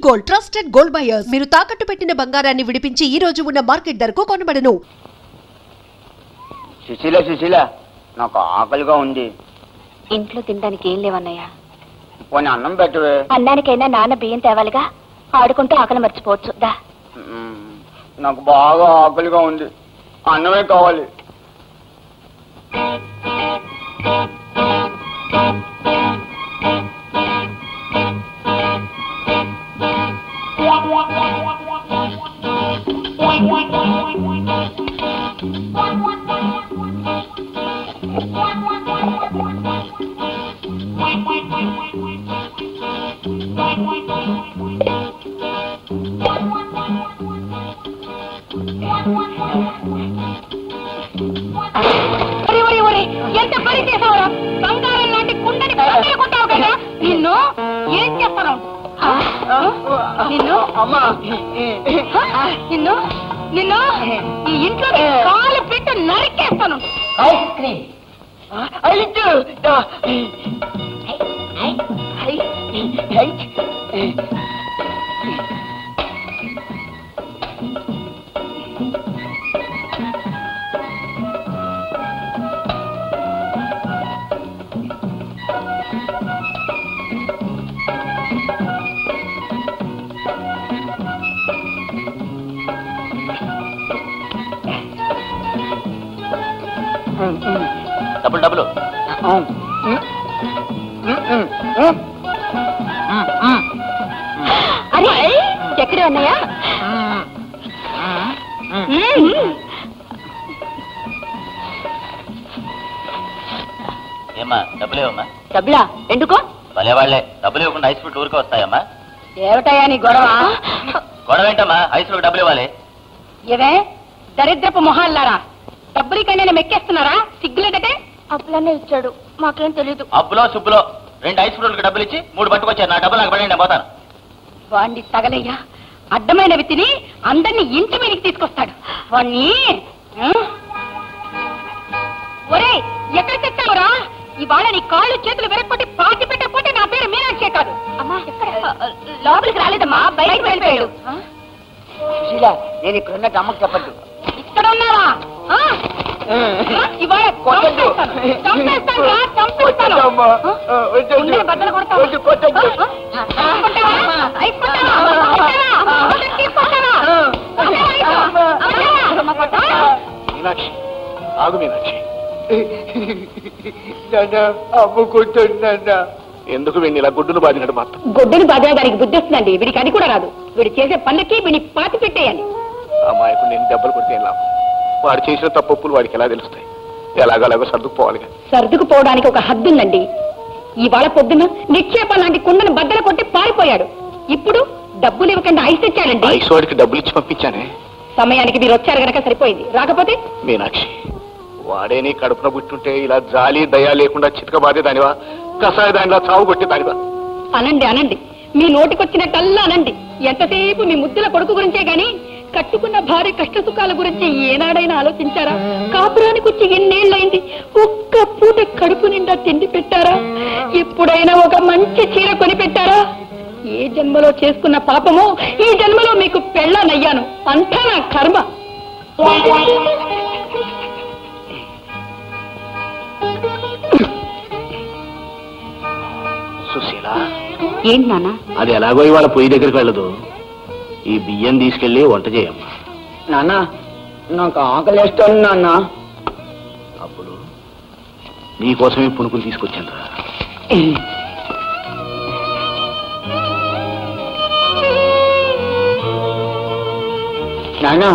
Gold, trusted gold buyers. మీరు తాకట్టు పెట్టిన బంగారాన్ని విడిపించి ఈ రోజు ఉన్న మార్కెట్ ధరకు కొనబడను. సుశీల నాకు ఆకలిగా ఉంది. ఇంట్లో తినడానికి ఏం లేవన్నయ్య. పోనీ అన్నం పెట్టవే. అన్నానికైనా నాన్న బియ్యం తేవాలిగా. ఆడుకుంటూ ఆకలి మర్చిపోవచ్చు. దా. నాకు బాగా ఆకలిగా ఉంది, అన్నమే కావాలి. ఎంత పని చేసావురా? బంగారం లాంటి కుండని కొట్టావు కదా. నిన్ను ఏం చేస్తాను? నిన్ను ఈ ఇంట్లో కాలు పెట్టి నరికేస్తాను. ఐస్ క్రీమ్ డబ్బులు అరే ఎక్కడ ఉన్నాయా? ఏమ్మా డబ్బులేవమ్మా? డబ్బులా? ఎందుకో? భలే వాళ్ళే డబ్బులు ఇవ్వకుండా ఐస్ ఫ్రూట్ ఊరికే వస్తాయమ్మా. ఏమిటయ్యా నీ గొడవ? గొడవ ఏంటమ్మా? ఐస్ ఫ్రూట్ డబ్బులు ఇవ్వాలి. ఇవే దరిద్రపు మొహాల్లారా, డబ్బులు కన్నా మెక్కేస్తున్నారా? సిగ్గులేదటే. అప్పులనే ఇచ్చాడు, మాకేం తెలీదు. అప్పులో సుబ్బులో 2 ఐస్ ఫ్రూట్లకు డబ్బులు ఇచ్చి 3 పట్టుకొచ్చారు. నా డబ్బులు నాకు పడండి, నేను పోతాను. వాణ్ణి తగలయ్యా, అడ్డమైనవి తిని అందరినీ ఇంటి మీదకి తీసుకొస్తాడు వాణ్ణి. ఒరే ఎక్కడ తెచ్చావురా? ఇవాళ నీ కాళ్ళు చేతులు వెరక్కొట్టి పాతి పెట్టకపోతే నా పేరు మీనాక్షే కాదు. లోపలికి రాలేదమ్మా, బయటకు వెళ్ళిపోయాడు. నేను ఇక్కడ ఉన్నట్టు అమ్మకు చెప్పద్దు. ఇక్కడ ఉన్నావా? ఇవాళ బద్దలు కొడతావు. మీనాక్షి ఆగు మీనాక్షి. అమ్ముకుంటున్నా. ఎందుకు వీడిని ఇలా గుడ్డును బాధినట్టు మాత్రం? గొడ్డుని బాధ దానికి బుద్ధి వస్తుందండి. వీడికి అది కూడా రాదు. వీడు చేసే పనులకి వీడిని పాతి పెట్టేయాలి. అమ్మాయికు నేను దెబ్బలు కొడితే ఏం లాభం? వాడు చేసిన తప్పులు వాడికి ఎలా తెలుస్తాయి? ఎలాగలాగో సర్దుకుపోవాలి. సర్దుకుపోవడానికి ఒక హద్దు ఉందండి. ఇవాళ పొద్దున నిక్షేపం లాంటి కుండను బద్దలు కొట్టి పారిపోయాడు. ఇప్పుడు డబ్బులు ఇవ్వకుండా ఐస్ తెచ్చాడండి. ఐస్ వాడికి డబ్బులు ఇచ్చి పంపించానే. సమయానికి మీరు వచ్చారు గనక సరిపోయింది. రాకపోతే మీనాక్షి, వాడే నీ కడుపున పుట్టుంటే ఇలా జాలి దయా లేకుండా చితక బాధేదానివా? కషాయ దానిలా చావు కొట్టేదానివా? అనండి అనండి, మీ నోటికొచ్చినట్టల్లా అనండి. ఎంతసేపు మీ ముద్దుల కొడుకు గురించే గాని కట్టుకున్న భార్య కష్ట సుఖాల గురించి ఏనాడైనా ఆలోచించారా? కాపురానికి వచ్చి ఎన్నేళ్లైంది, ఒక్క పూట కడుపు నిండా తిండి పెట్టారా? ఎప్పుడైనా ఒక మంచి చీర కొని పెట్టారా? ఏ జన్మలో చేసుకున్న పాపమో ఈ జన్మలో మీకు పెళ్ళనయ్యాను. అంతా నా కర్మ. సుశీల, ఏంటి నాన్న? అది ఎలాగో ఇవాళ పొయ్యి దగ్గరికి వెళ్ళదు. ఈ బియ్యం తీసుకెళ్లి వంట చేయమ్మా. నాన్న నాకు ఆకలిస్తుంది నాన్న. అప్పుడు నీకోసమే పునుకులు తీసుకొచ్చాను రా. నాన్న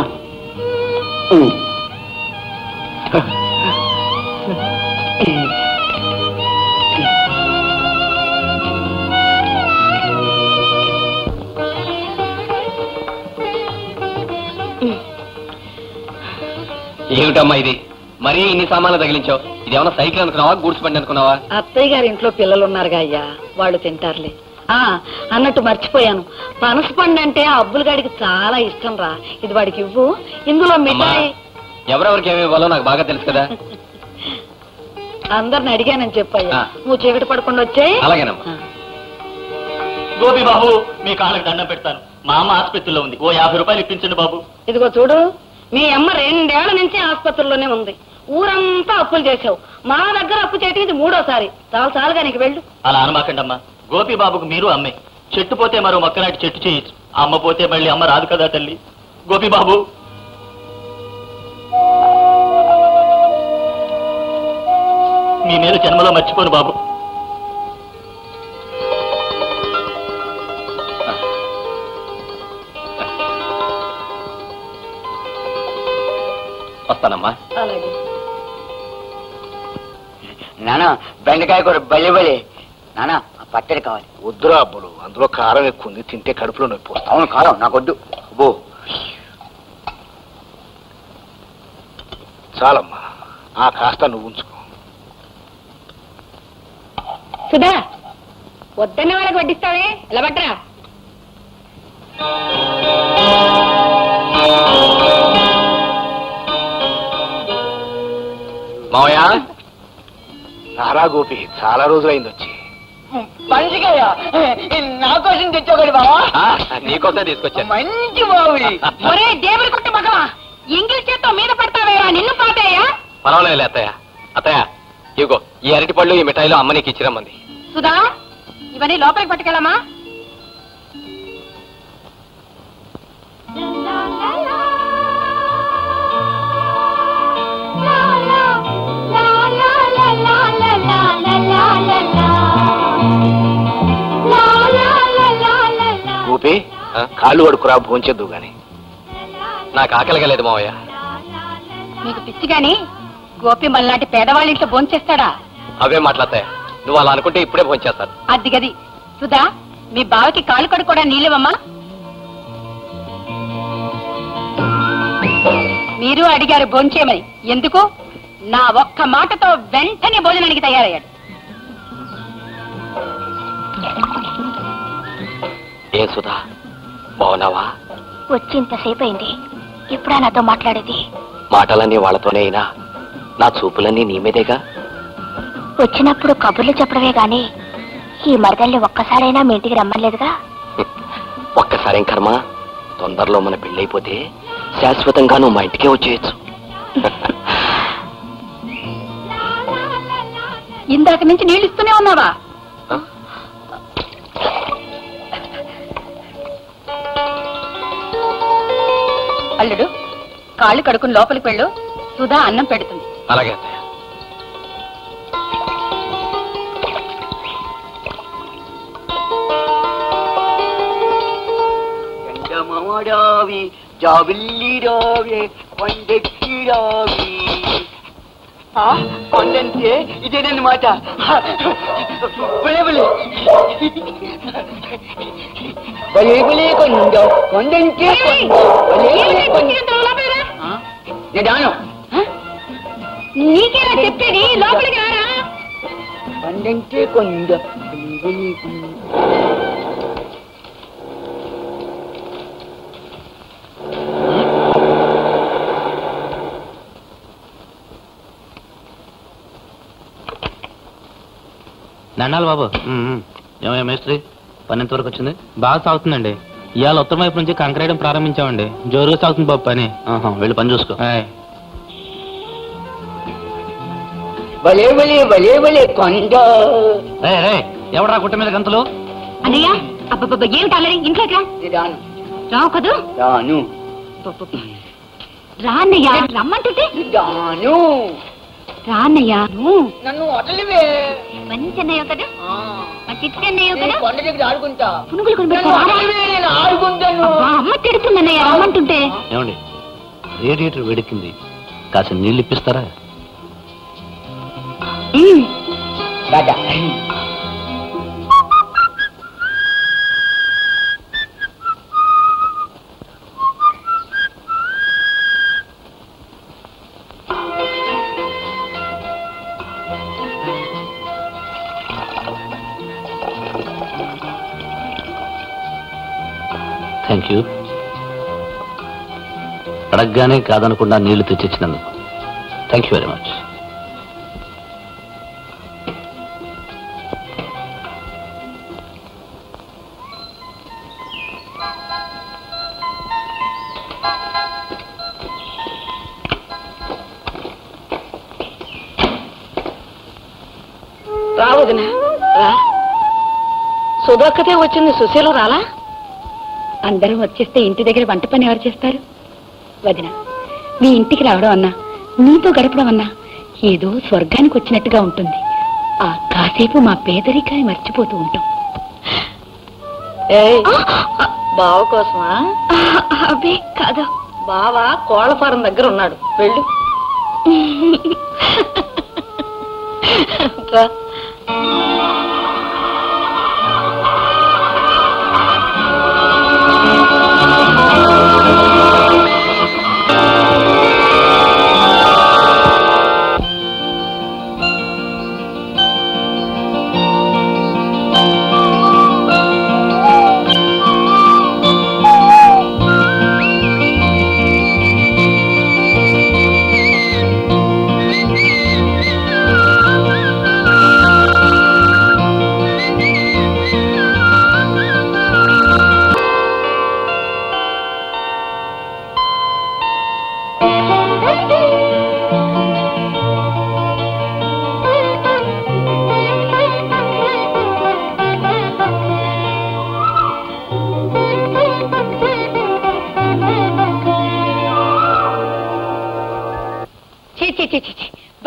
ఏమిటమ్మా ఇది? మరీ ఇన్ని సామాన్లు తగిలించావు. ఇదేమన్నా సైకిల్ అనుకున్నావా, గూడ్స్ బండి అనుకున్నావా? అత్తయ్య గారి ఇంట్లో పిల్లలు ఉన్నారుగా అయ్యా, వాళ్ళు తింటారులే. అన్నట్టు మర్చిపోయాను, పనస పండు అంటే ఆ అబ్బులు గాడికి చాలా ఇష్టం రా. ఇది వాడికి ఇవ్వు. ఇందులో మిఠాయి. ఎవరెవరికి ఏమి ఇవ్వాలో నాకు బాగా తెలుసు కదా. అందరిని అడిగానని చెప్పయ్యా. నువ్వు చీకటి పడకుండా వచ్చాయి. అలాగేనమ్మా. గోపి బాబు మీ కాళ్ళకి దండం పెడతాను. మా అమ్మ ఆసుపత్రిలో ఉంది, ఓ 50 రూపాయలు ఇప్పించండి బాబు. ఇదిగో చూడు, మీ అమ్మ 2 ఏళ్ల నుంచి ఆసుపత్రిలోనే ఉంది. ఊరంతా అప్పులు చేసావు, మా దగ్గర అప్పు చేయటం ఇది 3వసారి. చాలుగా నీకు వెళ్ళు. అలా అనమాకండి అమ్మా. గోపి బాబుకు మీరు అమ్మే. చెట్టు పోతే మరో మొక్కనాటి చెట్టు చేయొచ్చు, అమ్మ పోతే మళ్ళీ అమ్మ రాదు కదా తల్లి. గోపి బాబు, మీ మీద జన్మలో మర్చిపోను బాబు. వస్తానమ్మా. అలాగే. నానా బెండకాయ కూర బలి బలి. నానా ఆ పచ్చడి కావాలి. వద్దురా అబ్బులు, అందులో కారం ఎక్కువ ఉంది, తింటే కడుపులో నొప్పి వస్తుంది. అవును కారం నాకొద్దు. అబ్బో చాలమ్మా, ఆ కాస్త నువ్వు ఉంచుకో. సుధా, వద్దన్న వాళ్ళకి వడ్డిస్తావే, ఇలా పట్టరా. మావయ్య, నారా గోపి, చాలా రోజులైంది వచ్చి. మంచిగా నా కోసం తెచ్చావు బావా. నీకోసమే తీసుకొచ్చాను. మంచి బావి. ఒరే దేవుడి కొట్ట మగవా, ఇంగిల్ చేత్తో మీద పడతావేరా, నిన్ను పాతయ్యా. పర్వాలేదు అత్తయ్య. అత్తయ్య, ఇగో ఈ అరటి పళ్ళు, ఈ మిఠాయిలు అమ్మ నీకు ఇచ్చిరమ్మంది. సుధా, ఇవన్నీ లోపలికి పట్టుకెళ్ళమా. గోపి, కాళ్ళు కడుకురా, భోంచేద్దు గాని. నాకు ఆకలిగా లేదు మావయ్య. నీకు పిచ్చి గాని గోపి మళ్ళాంటి పేదవాళ్ళ ఇంట్లో భోంచేస్తాడా? అవే మాట్లాడతాయా? నువ్వు అలా అనుకుంటే ఇప్పుడే భోంచేస్తాను. అది గది. సుధా, మీ బావకి కాళ్ళు కడుక్కోడా నీళ్ళవమ్మా. మీరు అడిగారు భోంచేయమని, ఎందుకు? నా ఒక్క మాటతో వెంటనే భోజనానికి తయారయ్యాడు. ఏం సుధా, బాగున్నావా? వచ్చింతసేపు అయింది, ఇప్పుడా నాతో మాట్లాడేది? మాటలన్నీ వాళ్ళతోనే అయినా నా చూపులన్నీ నీ మీదేగా. వచ్చినప్పుడు కబుర్లు చెప్పడమే గాని ఈ మరదల్ని ఒక్కసారైనా మీ ఇంటికి రమ్మలేదుగా. ఒక్కసారేం కర్మ, తొందరలో మన పెళ్ళైపోతే శాశ్వతంగా నువ్వు మా ఇంటికే వచ్చేయచ్చు. ఇందాక నుంచి నీళ్ళు ఇస్తూనే ఉన్నావా? అల్లుడు, కాళ్ళు కడుకుని లోపలికి వెళ్ళు, సుధా అన్నం పెడుతుంది. అలాగే అత్తయ్య. ఎండమాడావి జాబిల్లి రావే కొండెక్కి రావి. కొండంటే ఇదేనమాట. బలేబలే బలేబలే కొండ కొండంటే నేను నీకేనా చెప్పేది? లోపలికి రారా. కొండంటే కొండ. దండాలి బాబు. ఏమయ్యా మేస్త్రి, పని ఎంతవరకు వచ్చింది? బాగా సాగుతుందండి. ఇవాళ ఉత్తరం వైపు నుంచి కంకరేయడం ప్రారంభించామండి. జోరుగా సాగుతుంది బాబు పని. వెళ్ళి పని చూసుకో. ఆయ్. బలేబలే బలేబలే కొండ. ఎవడా గుట్ట మీద గంతులు? అన్నయ్య, అబ్బబ్బబ్బ, ఏమిటి అల్లరి? ఇంట్లోకి రా. రాను రావు కదూ? రాను రా అన్నయ్య, రమ్మంటుంటే రాను. రా అన్నయ్య. నన్ను వదలివే. మంచి అన్నయ్య కదా, మా చిట్టి అన్నయ్య కదా. కొండ దగ్గర ఆడుకుంటా. పునుగులు కొని నన్ను వదలివే, నేను ఆడుకుంటాను. అమ్మ తిడుతుంది అన్నయ్య, రమ్మంటుంటే. ఏమండి, రేడియేటర్ వేడెక్కింది, కాస్త నీళ్ళు ఇప్పిస్తారా? టాటా. Thank you. అడగగానే కాదనకుండా నీళ్లు తెచ్చిచ్చినందుకు థ్యాంక్ యూ వెరీ మచ్. సుధాకతే వచ్చింది, సుశీల రాలా? అందరం వచ్చేస్తే ఇంటి దగ్గర వంట పని ఎవరు చేస్తారు? వదిన, మీ ఇంటికి రావడం అన్నా, నీతో గడపడం అన్నా ఏదో స్వర్గానికి వచ్చినట్టుగా ఉంటుంది. ఆ కాసేపు మా పేదరికాన్ని మర్చిపోతూ ఉంటాం. బావ కోసమా? అబ్బే కాదు. బావ కోళ్ల ఫారం దగ్గర ఉన్నాడు, వెళ్ళు. రా.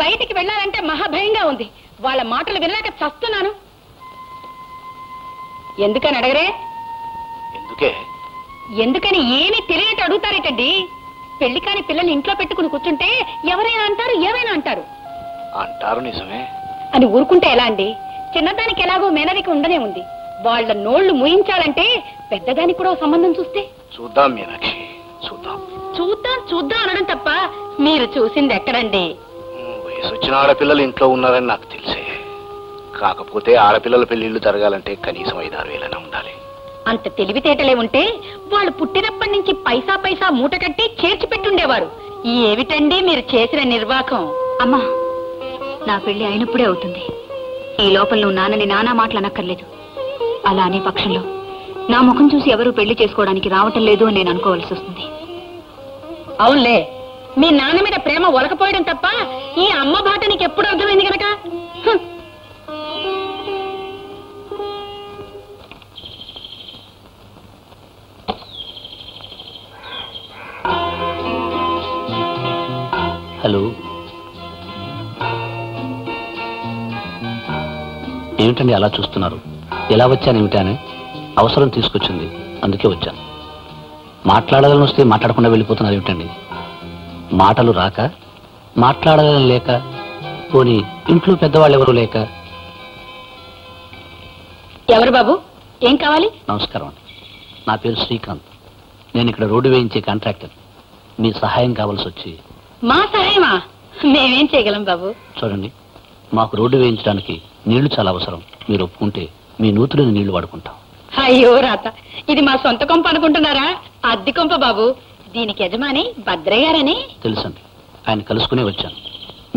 బయటికి వెళ్ళాలంటే మహాభయంగా ఉంది. వాళ్ళ మాటలు వినలేక చస్తున్నాను. ఎందుకని అడగరే? ఎందుకే? ఎందుకని ఏమీ తెలియట అడుగుతారేటండి. పెళ్లి కాని పిల్లల్ని ఇంట్లో పెట్టుకుని కూర్చుంటే ఎవరైనా అంటారు, ఏమైనా అంటారు. అంటారు, నిజమే అని ఊరుకుంటే ఎలా అండి? చిన్నదానికి ఎలాగో మేనరిక ఉండనే ఉంది. వాళ్ళ నోళ్లు ముయించాలంటే పెద్దదానికి కూడా సంబంధం చూస్తే. చూద్దాం మీనాక్షి, చూద్దాం. చూద్దాం చూద్దాం అనడం తప్ప మీరు చూసింది ఎక్కడండి? వయసు వచ్చిన ఆడపిల్లలు ఇంట్లో ఉన్నారని నాకు తెలిసే. కాకపోతే ఆడపిల్లల పెళ్లిళ్ళు జరగాలంటే కనీసం 5-6 వేలైనా ఉండాలి. అంత తెలివితేటలే ఉంటే వాళ్ళు పుట్టినప్పటి నుంచి పైసా పైసా మూట కట్టి చేర్చి పెట్టుండేవారు. ఏమిటండి మీరు చేసిన నిర్వాకం? అమ్మా, నా పెళ్లి అయినప్పుడే అవుతుంది. ఈ లోపల నువ్వు నాన్నని నానా మాటలు అనక్కర్లేదు. అలా అనే పక్షంలో నా ముఖం చూసి ఎవరూ పెళ్లి చేసుకోవడానికి రావటం లేదు అని నేను అనుకోవాల్సి వస్తుంది. అవునులే, మీ నాన్న మీద ప్రేమ ఒలకపోయడం తప్ప ఈ అమ్మ బాట నీకు ఎప్పుడు అర్థమైంది గనక. హలో, ఏమిటండి అలా చూస్తున్నారు? ఎలా వచ్చాను ఏమిటానే? అవసరం తీసుకొచ్చింది, అందుకే వచ్చాను. మాట్లాడాలని వస్తే మాట్లాడకుండా వెళ్ళిపోతున్నారు ఏమిటండి? మాటలు రాక, మాట్లాడాలని లేక, పోనీ ఇంట్లో పెద్దవాళ్ళు ఎవరు లేక? ఎవరు బాబు, ఏం కావాలి? నమస్కారం అండి, నా పేరు శ్రీకాంత్. నేను ఇక్కడ రోడ్డు వేయించే కాంట్రాక్టర్. మీ సహాయం కావాల్సి వచ్చి. మా సహాయమా? మేమేం చేయగలం బాబు? చూడండి, మాకు రోడ్డు వేయించడానికి నీళ్లు చాలా అవసరం. మీరు ఒప్పుకుంటే మీ నూతులని నీళ్లు వాడుకుంటాం. అయ్యో రాత, ఇది మా సొంత కొంప అనుకుంటున్నారా? అద్దె కొంప బాబు. దీనికి యజమాని భద్రయ్య గారని. తెలుసండి, ఆయన కలుసుకునే వచ్చాను.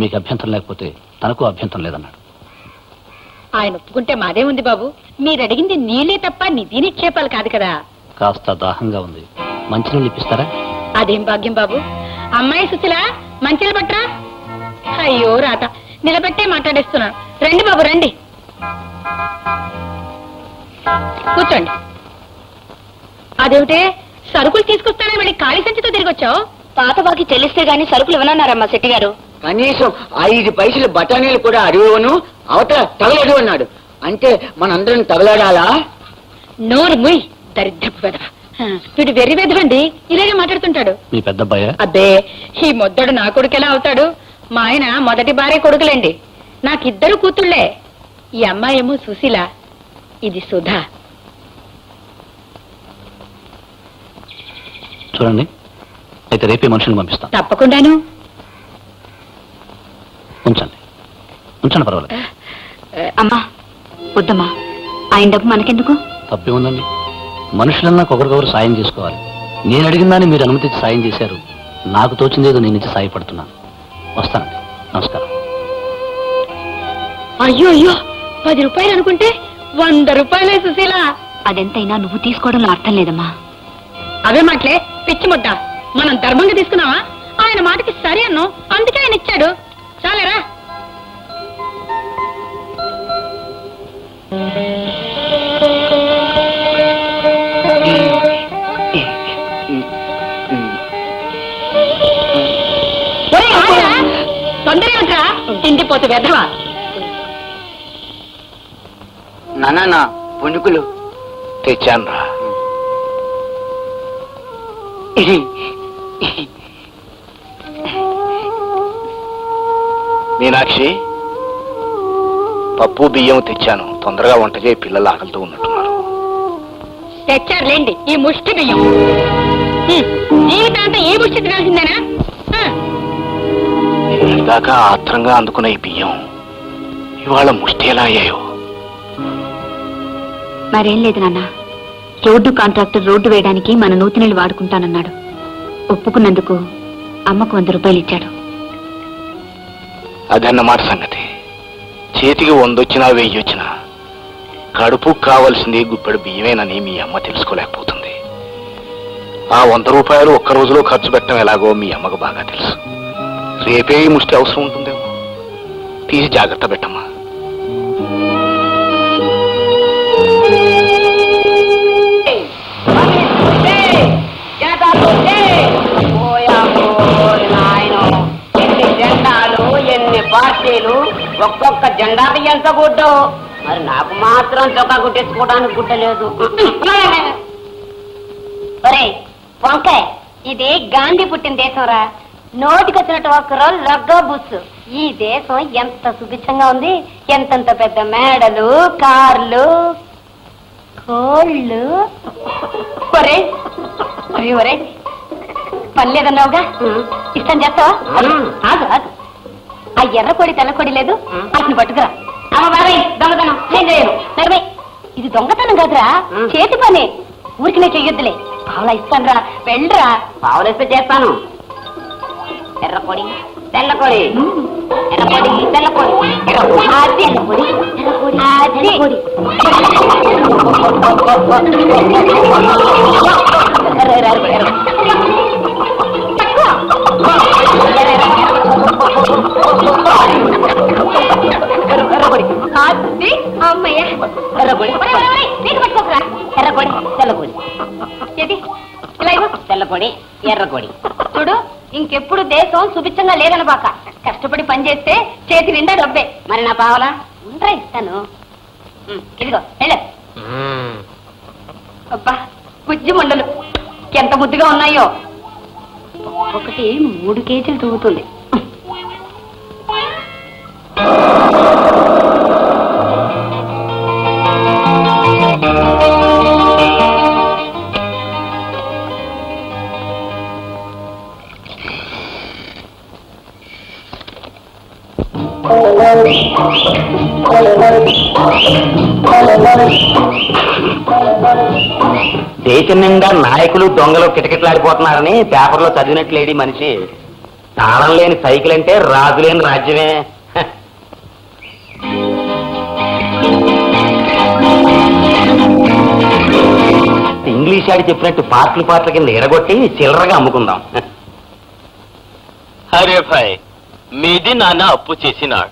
మీకు అభ్యంతరం లేకపోతే తనకు అభ్యంతరం లేదన్నాడు. ఆయన ఒప్పుకుంటే మాదే ఉంది బాబు. మీరు అడిగింది నీళ్ళే తప్ప నిధి నిక్షేపాలు కాదు కదా. కాస్త దాహంగా ఉంది, మంచినీళ్ళు ఇప్పిస్తారా? అదేం భాగ్యం బాబు. అమ్మాయి సుశీల, మంచిలు పట్రా. అయ్యో రాత, నిలబెట్టే మాట్లాడేస్తున్నాను. రండి బాబు, రండి, కూర్చోండి. అదేమిటే, సరుకులు తీసుకొస్తానే మళ్ళీ ఖాళీ సంచితో తిరిగి వచ్చావు? పాత బాకి చెల్లిస్తే గాని సరుకులు ఇవ్వనన్నారమ్మా శెట్టి గారు. కనీసం 5 పైసలు బఠానీలు కూడా అడిగను, అవతల తగలడు అన్నాడు. అంటే మనందరం తగలడాలా? నోరు ముయ్, దరిద్రపు వెధవ. వీడు వెర్రి వెధవండి, ఇలాగే మాట్లాడుతుంటాడు. మీ పెద్దబ్బాయ? అబ్బే, ఈ మొద్దడు నా కొడుకు ఎలా అవుతాడు? మా ఆయన మొదటి భార్య కొడుకులేండి. నాకిద్దరు కూతుళ్లే. ఈ అమ్మాయేమో సుశీల, ఇది సుధా. చూడండి, అయితే రేపే మనుషులను పంపిస్తాను. తప్పకుండాను. ఉంచండి, ఉంచండి, పర్వాలేదు. అమ్మా వద్దమ్మా, ఆయన డబ్బు మనకెందుకు? తప్పే ఉందండి, మనుషులన్నా ఒకరికొకరు సాయం చేసుకోవాలి. నేను అడిగిన దాన్ని మీరు అనుమతించి సాయం చేశారు. నాకు తోచిందేదో నేను ఇచ్చి సాయపడుతున్నాను. వస్తానండి, నమస్కారం. అయ్యో అయ్యో, 10 రూపాయలు అనుకుంటే 100 రూపాయలే సుశీల. అదెంతైనా నువ్వు తీసుకోవడంలో అర్థం లేదమ్మా. అవే మాటలే, పిచ్చి ముద్ద. మనం ధర్మంగా తీసుకున్నావా? ఆయన మాటకి సరి అన్నాం, అందుకే ఆయన ఇచ్చాడు. చాలేరా? తిండిపోతు వెధవా. నాన్న పుణుకులు తెచ్చానురా. మీనాక్షి, పప్పు బియ్యం తెచ్చాను. తొందరగా వంట చేయి, పిల్లలు ఆకలితో ఉన్నట్టున్నారు. తెచ్చారులేండి ఈ ముష్టి బియ్యం. జీవితాంతం ఈ ముష్టి తినాల్సిందేనా? దాకా ఆత్రంగా అందుకున్న ఈ బియ్యం ఇవాళ ముష్టి ఎలా అయ్యాయో. మరేం లేదు నాన్న, రోడ్డు కాంట్రాక్టర్ రోడ్డు వేయడానికి మన నూతినీళ్ళు వాడుకుంటానన్నాడు. ఒప్పుకున్నందుకు అమ్మకు 100 రూపాయలు ఇచ్చాడు. అదన్నమాట సంగతి. చేతికి 100 వచ్చినా 1000 వచ్చినా కడుపు కావలసింది గుప్పెడు బియ్యమేనని మీ అమ్మ తెలుసుకోలేకపోతుంది. ఆ 100 రూపాయలు ఒక్క రోజులో ఖర్చు పెట్టడం ఎలాగో మీ అమ్మకు బాగా తెలుసు. రేపే ఈ ముష్టి అవసరం ఉంటుందేమో. తీసి జాగ్రత్త పెట్టమ్మా. ఎన్ని జెండాలు, ఎన్ని పార్టీలు, ఒక్కొక్క జెండాకి ఎంత గుడ్డు. మరి నాకు మాత్రం చొక్కా గుట్టేసుకోవడానికి గుడ్డలేదు. ఒరే వంకాయ్, ఇది గాంధీ పుట్టిన దేశంరా. నోటికొచ్చినట్టు ఒక్కరో లగ్గ బుస్సు. ఈ దేశం ఎంత సుభిక్షంగా ఉంది. ఎంతంత పెద్ద మేడలు, కార్లు, కోళ్ళు. ఒరే ఒరే ఒరే, పని లేదన్నావుగా, ఇష్టం చేస్తావా? ఆగు ఆగు, ఆ ఎర్రకోడి తెల్లకోడి లేదు, అతను పట్టుకురా. అమ్మ బాబాయ్, దొంగతనం నేను చేయను. సరే, ఇది దొంగతనం కాదురా, చేతి పని. ఊరికి నేను చెయ్యొద్దులే. పావులా ఇస్తాను రా, వెళ్ళరా. పావులేస్తే చేస్తాను. ఎర్రకోడి తెల్లకోడి, ఎర్రకోడి తెల్లకోడి, అది ఎర్రకోడి, ఎర్రకోడి, అది అమ్మయ్య. ఎర్రకోడి నీకు పట్టుకోకరా. ఎర్రకోడి తెల్లకోడి, ఏది ఇలా ఇవ్వు. తెల్లకోడి ఎర్రకోడి. చూడు, ఇంకెప్పుడు దేశం సుభిక్షంగా లేదనబాక. కష్టపడి పని చేస్తే చేతి నిండా డబ్బే. మరి నా పావలా ఉండరా, ఇస్తాను. ఇదిగో వెళ్ళ. అబ్బా, బుజ్జి మండలు ఎంత ముద్దుగా ఉన్నాయో. ఒకటి 3 కేజీలు తూగుతుంది. దేశం నిండా నాయకులు దొంగలు కిటకిటలాడిపోతున్నారని పేపర్లో చదివినట్లేడి మనిషి. తాళం లేని సైకిల్ అంటే రాజు లేని రాజ్యమే. ఇంగ్లీష్ ఆడి చెప్పినట్టు పాటల కింద ఎడగొట్టి చిల్లరగా అమ్ముకుందాం. అరే భాయ్, మీది నాన్న అప్పు చేసినాడు,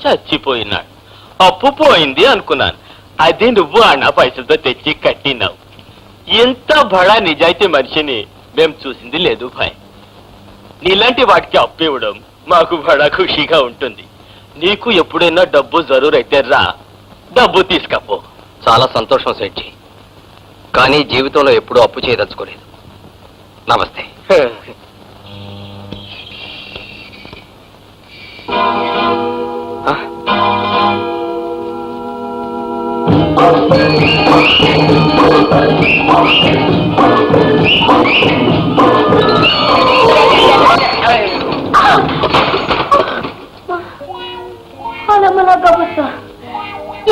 చచ్చిపోయినాడు. అప్పు పోయింది అనుకున్నాను, అది నువ్వు అన్న పైసలతో తెచ్చి కట్టినావు. ఇంత బడా నిజాయితీ మనిషిని మేము చూసింది లేదు భాయ్. నీలాంటి వాటికి అప్పు ఇవ్వడం మాకు బడా ఖుషిగా ఉంటుంది. నీకు ఎప్పుడైనా డబ్బు జరూరైతే రా, డబ్బు తీసుకపో. చాలా సంతోషం సేట్జీ, కానీ జీవితంలో ఎప్పుడూ అప్పు చేయదలుచుకోలేదు. నమస్తే.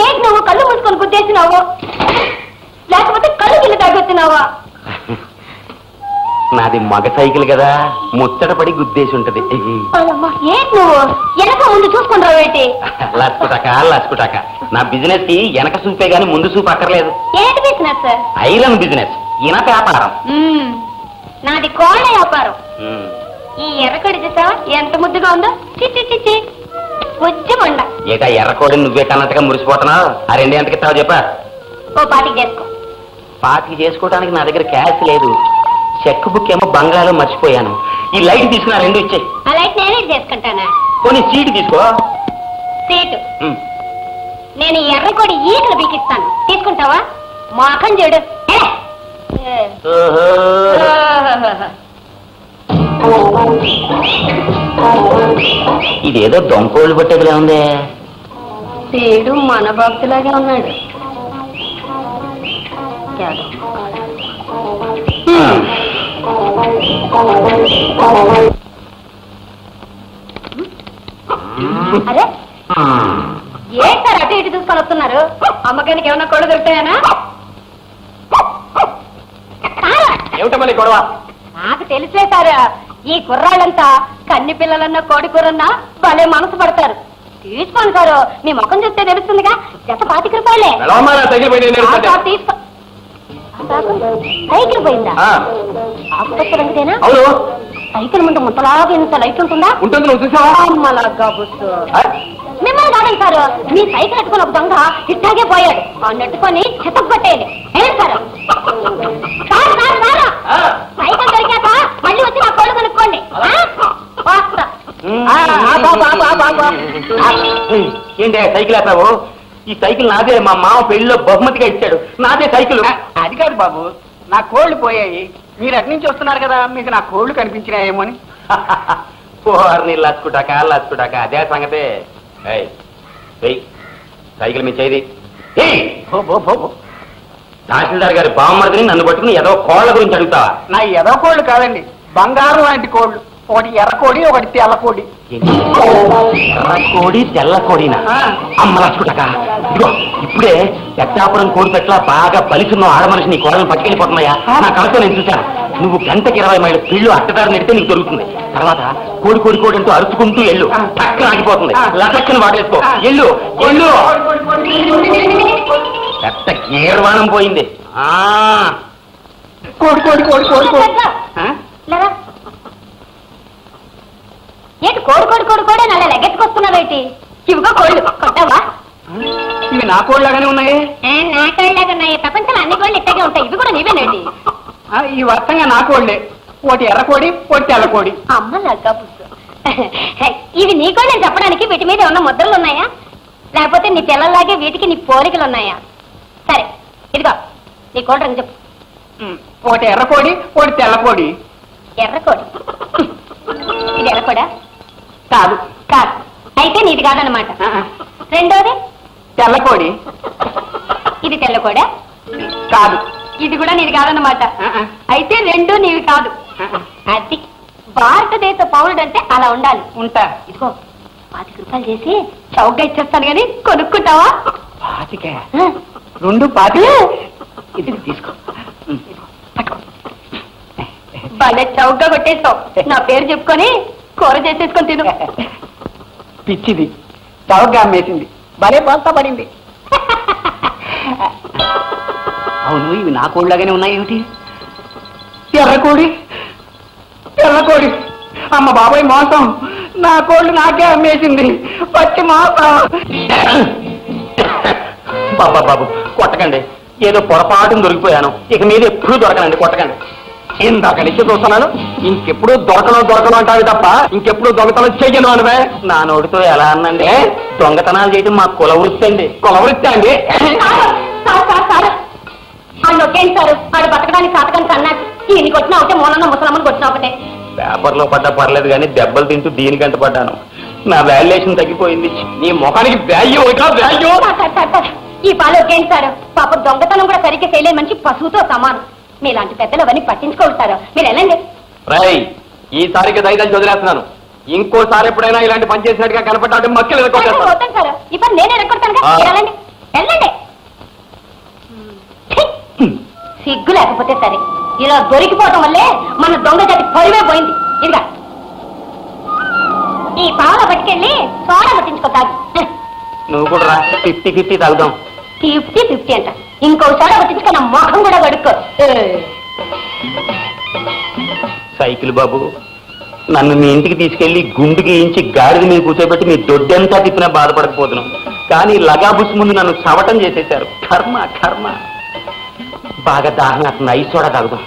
ఏంటి నువ్వు కళ్ళు మూసుకొని గుద్దేసినావు, లేకపోతే కళ్ళు గిల్లు తాగొచ్చినావా? నాది మగ సైకిల్ కదా, ముచ్చటపడి గుద్దేసి ఉంటది. ఏంటి నువ్వు వెనక ముందు చూసుకుని రావేటి? లసుకుటాక నా బిజినెస్ కి వెనక చూపే గాని ముందు చూపు అక్కర్లేదు. ఏంటి బిజినెస్? ఐరన్ బిజినెస్, ఇనప వ్యాపారం. నాది కోళ్ళ వ్యాపారం. ఈ ఎర్రకడి చూసా ఎంత ముద్దుగా ఉందో. చిచ్చి చిచ్చి ఉజ్జమండ. ఏటా ఎర్రకోడిని నువ్వే కన్నట్టుగా మురిసిపోతున్నావు. ఆ 2 ఎంతకి ఇస్తావు చెప్పా? ఓ పాటికి చేసుకో. పార్టీ చేసుకోవడానికి నా దగ్గర క్యాష్ లేదు. చెక్ బుక్ ఏమో బంగ్లాలో మర్చిపోయాను. ఈ లైట్ తీసుకున్నా 2 ఇచ్చే. ఆ లైట్ నేనే చేసుకుంటానా? పోనీ సీటు తీసుకో. సీటు నేను ఎర్రకోడి ఈకలు బీకిస్తాను, తీసుకుంటావా? మాకం చూడు. ఇదేదో దొంకోళ్ళు పట్టేదిలా ఉందే. సీడు మన భక్తులాగే ఉన్నాడు. అరే ఏ సార్ అటు ఇటు చూసుకొని వస్తున్నారు? అమ్మకానికి ఏమన్నా కోళ్ళు దొరుకుతాయనా? ఏమిటమ్మా గొడవ? నాకు తెలిసే సార్, ఈ కుర్రాళ్ళంతా కన్ని పిల్లలన్నా కోడి కూరన్నా భలే మనసు పడతారు. తీసుకోండి సారు, మీ ముఖం చూస్తే తెలుస్తుందిగా. జత 25 రూపాయలే. తీసుకో. సైకిల్ పోయిందా? ఆకుపచ్చ రంగుదేనా? సైకిల్ ముందు ముత్తలాగా ఇంత లైట్ ఉంటుందా? ఉంటుంది, నువ్వు చూసావా? అమ్మలాగా బుస్సు. మిమ్మల్ని కాదండి సారు, మీ సైకిల్ ఎట్టుకుని ఒక దొంగ ఇట్టాగే పోయాడు. ఆ నెట్టుకొని చెత్తకు పట్టేది. ఏం సారు? సైకిల్ దొరికాక మళ్ళీ వచ్చి నా కోళ్ళు కొనుక్కోండి. వస్తా. ఏంటి సైకిల్ వేస్తావు? ఈ సైకిల్ నాదే, మా మామ పెళ్లిలో బహుమతిగా ఇచ్చాడు. నాదే సైకిల్. అది కాదు బాబు, నా కోళ్లు పోయాయి. మీరు అటు నుంచి వస్తున్నారు కదా, మీకు నా కోళ్లు కనిపించినాయేమో అని. పోర్ని లచ్చుటాక అదే సంగతే. సైకిల్ మీ చేయి. తహసీల్దార్ గారి బామ్మడిని నన్ను పట్టుకుని ఏదో కోళ్ల గురించి అడుగుతావా? నా ఎర్ర కోళ్లు కాదండి, బంగారం లాంటి కోళ్లు. ఒకటి ఎర్రకోడి, ఒకటి తెల్లకోడి. ఎర్రకోడి తెల్లకోడినా? అమ్మ లచ్చుటాక, ఇదిగో ఇప్పుడే ఎట్టాపురం కోడి పెట్ల బాగా బలిసున్న ఆడమనిషి నీ కోడలను పట్టుకెళ్ళిపోతున్నాయా? నా కళతో నేను చూశాను. నువ్వు గంటకి 20 మైళ్ళ పిల్లు అట్టదారు నెడితే నీకు దొరుకుతుంది. తర్వాత కోడి అంటూ అరుచుకుంటూ ఎల్లు, పక్కన ఆగిపోతుంది. లటక్కని వాడేసుకో. ఎల్లు ఎల్లు. పెద్ద గేర్వాణం పోయింది. కోడి కోడి కోడి కోడి కోడి. ఏంటి కోడి కోడి కోడి కోడి అలా లెగ్గెత్తుకొస్తున్నావేంటి? ఇవిగో కోళ్ళు కొట్టావా? ఇవి నా కోళ్ళలాగానే ఉన్నాయి. నా కోళ్ళలాగా ఉన్నాయి. ప్రపంచంలో అన్ని కోళ్ళు ఇట్టగే ఉంటాయి. ఇవి కూడా నీవేనండి. ఈ వర్తంగా నా కోళ్ళే. ఒకటి ఎర్రకోడి, ఒకటి తెల్లకోడి. అమ్మ లగ్గా పుస్తు. ఇవి నీ కోళ్ళని చెప్పడానికి వీటి మీద ఏమన్నా ముద్రలు ఉన్నాయా? లేకపోతే నీ పిల్లల్లాగే వీటికి నీ పోలికలు ఉన్నాయా? సరే ఇదిగో నీ కోళ్ళ రంగు చెప్పు. ఒకటి ఎర్రకోడి, ఒకటి తెల్లకోడి. ఎర్రకోడి. ఇది ఎర్రకోడా? కాదు. కాదు. అయితే నీది కాదన్నమాట. రెండోది తెల్లకోడి. ఇది తెల్లకోడా? కాదు. ఇది కూడా నీది కాదన్నమాట. అయితే రెండు నీవి కాదు. అది భారతదేశ పౌరుడు అంటే అలా ఉండాలి. ఉంటా. ఇదిగో 25 రూపాయలు చేసి చౌకగా ఇచ్చేస్తాను కానీ కొనుక్కుంటావా? 25? రెండు 25? ఇది తీసుకో. భలే చౌకగా కొట్టేస్తావు. నా పేరు చెప్పుకొని కూర చేసేసుకొని తిను. పిచ్చిది, చౌకగా అమ్మేసింది. భలే బోల్తా పడింది. అవును, ఇవి నా కోళ్ళలాగానే ఉన్నాయి. ఏమిటి? ఎర్రకోడి తెల్లకోడి. అమ్మ బాబాయ్ మోసం, నా కోళ్ళు నాకే అమ్మేసింది. పచ్చి మోసం. బాబు కొట్టకండి, ఏదో పొరపాటును దొరికిపోయాను. ఇక మీద ఎప్పుడూ దొరకనండి, కొట్టకండి. ఇందాక నుంచి చూస్తున్నాను, ఇంకెప్పుడు దొరకను అంటావి తప్ప ఇంకెప్పుడు దొంగతనం చెయ్యను అనవే. నా నోటితో ఎలా అన్నండి? దొంగతనాలు చేయడం మా కుల వృత్తి అండి. కుల వృత్తి అండి? నొక్కేంటి సారు, వాడు బతకడానికి సాతకానికి అన్నాడు. ఈయనకి వచ్చినా ఒకటే, మూలన్న ముసలమ్మని కొట్టినా ఒకటే. పేపర్లో పడ్డా పర్లేదు కానీ దెబ్బలు తింటూ దీనికంట పడ్డాను. నా వాల్యుయేషన్ తగ్గిపోయింది. నీ ముఖానికి వాల్యూ వాల్యూ. ఈ పాలు ఒకేంటి సారు, పాప దొంగతనం కూడా సరిగ్గా చేయలేని మనిషి పశువుతో సమానం. మీలాంటి పెద్దలు అవన్నీ పట్టించుకుంటారు. మీరు వెళ్ళండి. రై, ఈసారికి దయదాచి వదిలేస్తున్నాను. ఇంకోసారి ఎప్పుడైనా ఇలాంటి పని చేసినట్టుగా కనపడ్డా మక్కలు వద్దాను సార్, ఈ పని నేనే రెక్కొడతాను. వెళ్ళండి వెళ్ళండి. సిగ్గు లేకపోతే సరే, ఇలా దొరికిపోవటం వల్లే మన దొంగ జాతి పరివే పోయింది. ఇదిగా ఈ పావుల పట్టుకెళ్ళి సోడా పట్టించుకోతాడు. నువ్వు కూడా రా, 50-50 తాగుదాం. 50-50 అంట. ఇంకో సోడా పట్టించుకో, నా మొఖం కూడా కడుక్కో. సైకిల్ బాబు, నన్ను మీ ఇంటికి తీసుకెళ్లి గుండు గీయించి గాడిద మీద కూర్చోబెట్టి మీ దొడ్డంతా తిప్పినా బాధపడకపోతున్నాం. కానీ లగాబుస్ ముందు నన్ను చవటం చేసేశారు. కర్మ కర్మ. బాగా దాహం అతను 5 సోడా తాగుదాం.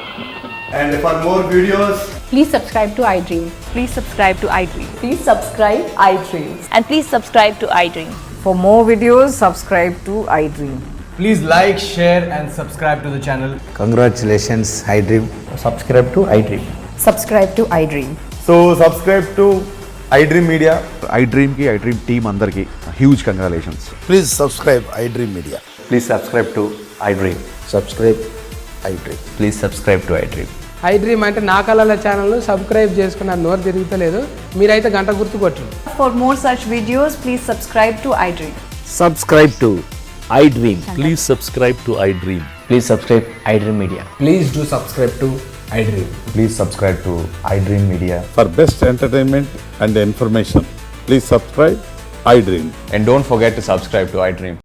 And for more videos, Please subscribe to iDream. Please subscribe to iDream. Please subscribe iDream. And please subscribe to iDream. For more videos, subscribe to iDream. Please like, share and subscribe to the channel. Congratulations, iDream. Subscribe to iDream. Subscribe to iDream. So subscribe to iDream Media. iDream team andarki huge congratulations. Please subscribe I dream media. Please subscribe to iDream. Subscribe I dream. Please subscribe to iDream. iDream అంటే నా కళల channel subscribe చేసుకున్న నోరు తిరుగుతలేదు. మీరైతే గంట గుర్తు కొట్టండి. For more such videos, please subscribe to iDream. Subscribe to iDream. Please subscribe to iDream. Please subscribe iDream Media. Please do subscribe to iDream. Please subscribe to iDream Media. For best entertainment and information please subscribe I dream. And don't forget to subscribe to iDream.